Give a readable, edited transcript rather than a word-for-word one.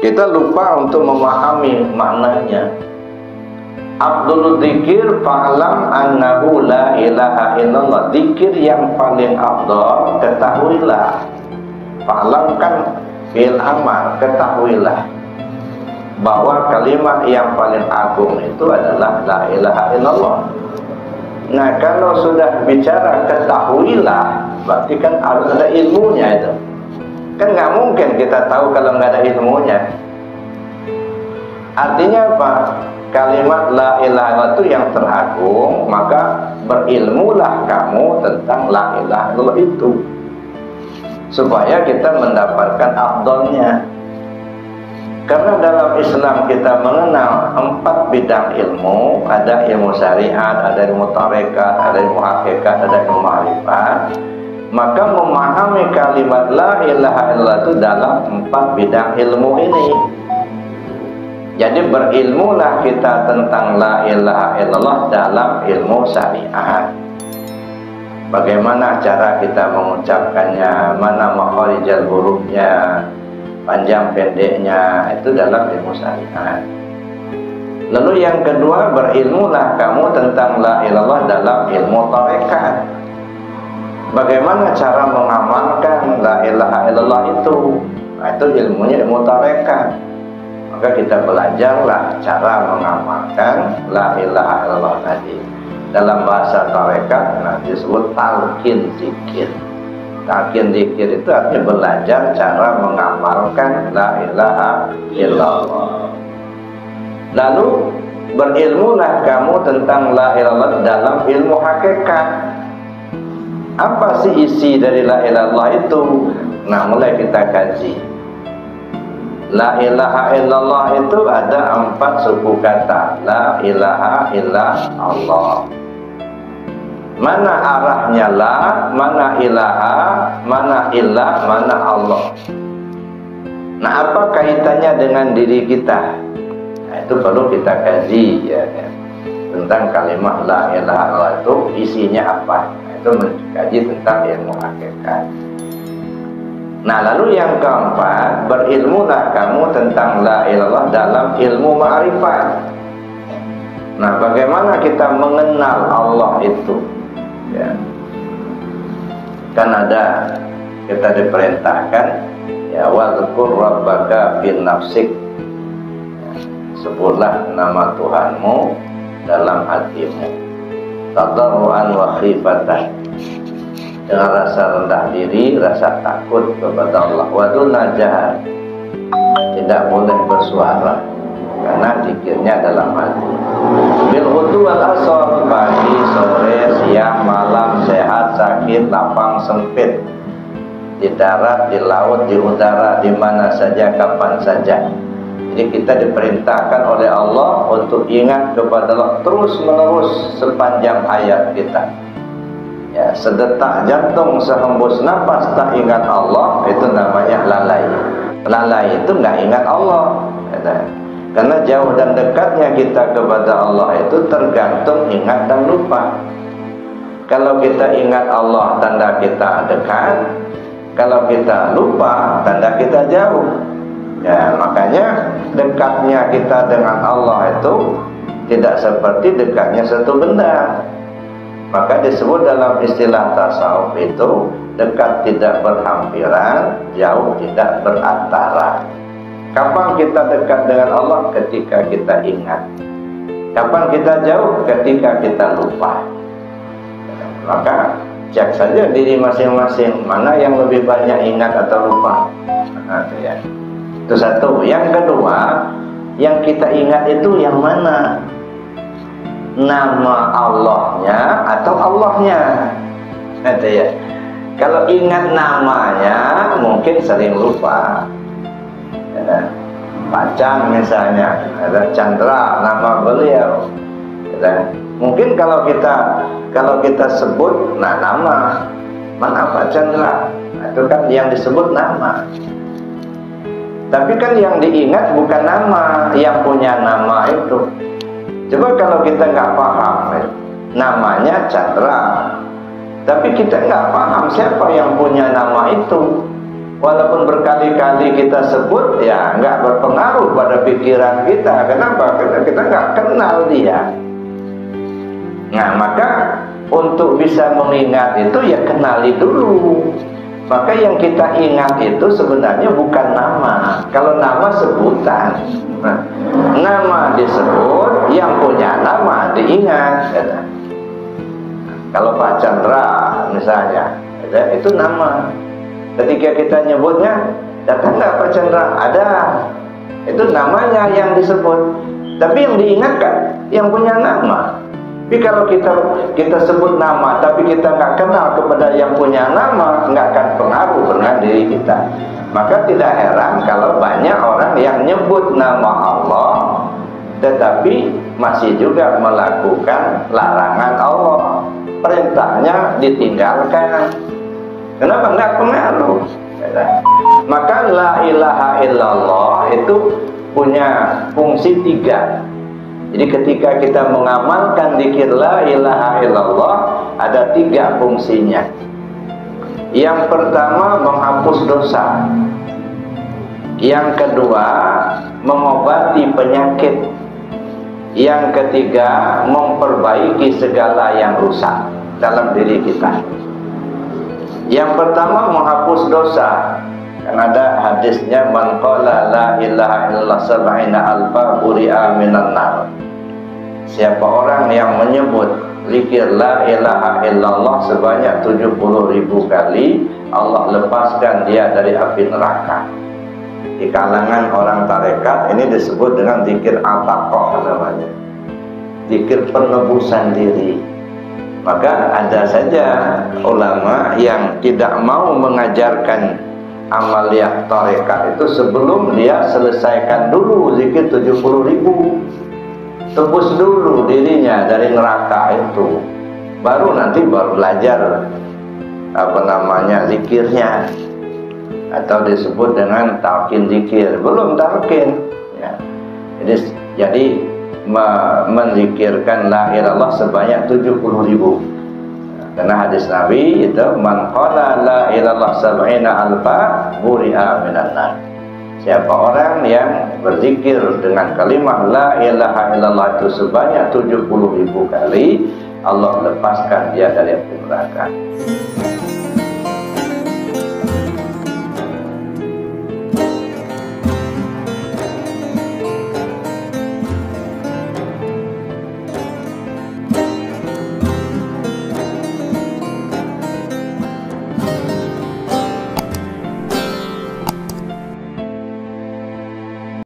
Kita lupa untuk memahami maknanya. Afdhalul dzikir fa'lam annahu la ilaha illallah. Zikir yang paling afdal, ketahuilah. Fa'lam kan fi'il amal, ketahuilah bahwa kalimat yang paling agung itu adalah la ilaha illallah. Nah, kalau sudah bicara ketahuilah, berarti kan harus ada ilmunya itu. Kan nggak mungkin kita tahu kalau nggak ada ilmunya. Artinya apa? Kalimat la ilaha illallah itu yang teragung, maka berilmulah kamu tentang la ilaha illallah itu, supaya kita mendapatkan afdalnya. Karena dalam Islam kita mengenal 4 bidang ilmu. Ada ilmu syariat, ada ilmu tarekat, ada ilmu hakikat, ada ilmu ma'rifat. Maka memahami kalimat la ilaha illallah itu dalam 4 bidang ilmu ini. Jadi berilmulah kita tentang la ilaha illallah dalam ilmu syariat. Bagaimana cara kita mengucapkannya, mana makharijal hurufnya, panjang pendeknya, itu dalam ilmu syariat. Lalu yang kedua, berilmulah kamu tentang la ilallah dalam ilmu tarekat. Bagaimana cara mengamalkan la ilaha illallah itu? Nah, itu ilmunya ilmu tarekat. Maka kita belajarlah cara mengamalkan la ilaha illallah tadi. Dalam bahasa tarekat disebut talqin zikir. Talqin zikir itu artinya belajar cara mengamalkan la ilaha illallah. Lalu berilmulah kamu tentang la ilaha illallah dalam ilmu hakikat. Apa sih isi dari la ilaha illallah itu? Nah, mulai kita kaji. La ilaha illallah itu ada 4 suku kata. La ilaha illallah. Mana arahnya la, mana ilaha, mana ilah, mana Allah. Nah, apa kaitannya dengan diri kita? Nah, itu perlu kita kaji ya, tentang kalimat la ilaha illallah itu isinya apa. Nah, itu mengkaji tentang ilmu hakikat. Nah, lalu yang keempat, berilmulah kamu tentang la ilallah dalam ilmu ma'rifat. Nah, bagaimana kita mengenal Allah itu? Ya. Kan ada, kita diperintahkan ya, wadzkur rabbaka bin nafsik. Ya, sebutlah nama Tuhanmu dalam hatimu. Tadarruan wa khifatan. Dengan rasa rendah diri, rasa takut kepada Allah. Wadul najah, tidak boleh bersuara karena zikirnya dalam hati. Bil hudu wal asar, pagi, sore, siang, malam, sehat, sakit, lapang, sempit, di darat, di laut, di udara, di mana saja, kapan saja. Jadi kita diperintahkan oleh Allah untuk ingat kepada Allah terus menerus sepanjang hayat kita. Ya, sedetak jantung, sehembus nafas tak ingat Allah, itu namanya lalai. Lalai itu nggak ingat Allah. Karena jauh dan dekatnya kita kepada Allah itu tergantung ingat dan lupa. Kalau kita ingat Allah, tanda kita dekat. Kalau kita lupa, tanda kita jauh. Ya, makanya dekatnya kita dengan Allah itu tidak seperti dekatnya satu benda. Maka disebut dalam istilah tasawuf itu dekat tidak berhampiran, jauh tidak berantara. Kapan kita dekat dengan Allah? Ketika kita ingat. Kapan kita jauh? Ketika kita lupa. Maka cek saja diri masing-masing, mana yang lebih banyak ingat atau lupa. Nah, itu ya. Itu satu. Yang kedua, yang kita ingat itu yang mana? Nama Allahnya atau Allahnya. Itu ya. Kalau ingat namanya mungkin sering lupa. Ya, Pacan misalnya, ada Chandra nama beliau. Ya, mungkin kalau kita sebut nama mana Pak Chandra, itu kan yang disebut nama. Tapi kan yang diingat bukan nama, yang punya nama itu. Coba kalau kita nggak paham, namanya Chandra, tapi kita nggak paham siapa yang punya nama itu. Walaupun berkali-kali kita sebut, ya nggak berpengaruh pada pikiran kita. Kenapa? Karena kita nggak kenal dia. Nah, maka untuk bisa mengingat itu ya kenali dulu. Maka yang kita ingat itu sebenarnya bukan nama. Kalau nama sebutan. Nah, nama disebut, yang punya nama diingat. Kalau Pak Chandra misalnya, itu nama. Ketika kita nyebutnya, datang nggak Pak Chandra? Ada. Itu namanya yang disebut. Tapi yang diingatkan, yang punya nama. Tapi kalau kita sebut nama, tapi kita nggak kenal kepada yang punya nama, nggak akan pengaruh dengan diri kita. Maka tidak heran kalau banyak orang yang nyebut nama Allah, tetapi masih juga melakukan larangan Allah. Perintahnya ditinggalkan. Kenapa? Nggak pengaruh. Maka la ilaha illallah itu punya fungsi 3. Jadi ketika kita mengamalkan dzikir la ilaha illallah, ada 3 fungsinya. Yang pertama, menghapus dosa. Yang kedua, mengobati penyakit. Yang ketiga, memperbaiki segala yang rusak dalam diri kita. Yang pertama, menghapus dosa. Kan ada hadisnya, man qala la ilaha illallah sab'ina alfa buri'a minan nar. Siapa orang yang menyebut zikir la ilaha illallah sebanyak 70.000 kali, Allah lepaskan dia dari api neraka. Di kalangan orang tarekat ini disebut dengan zikir ataqah namanya. Zikir penebusan diri. Maka ada saja ulama yang tidak mau mengajarkan amaliyah tarekat itu sebelum dia selesaikan dulu zikir 70.000. Tebus dulu dirinya dari neraka itu. Baru nanti belajar zikirnya. Atau disebut dengan talqin zikir. Belum talqin, ya. Jadi menzikirkan la ilaha illallah sebanyak 70.000. Karena hadis Nabi itu, man qala la ilaha illallah sab'ina alfa buri'a minan nar. Siapa orang yang berzikir dengan kalimat la ilaha illallah itu sebanyak 70.000 kali, Allah lepaskan dia dari api neraka.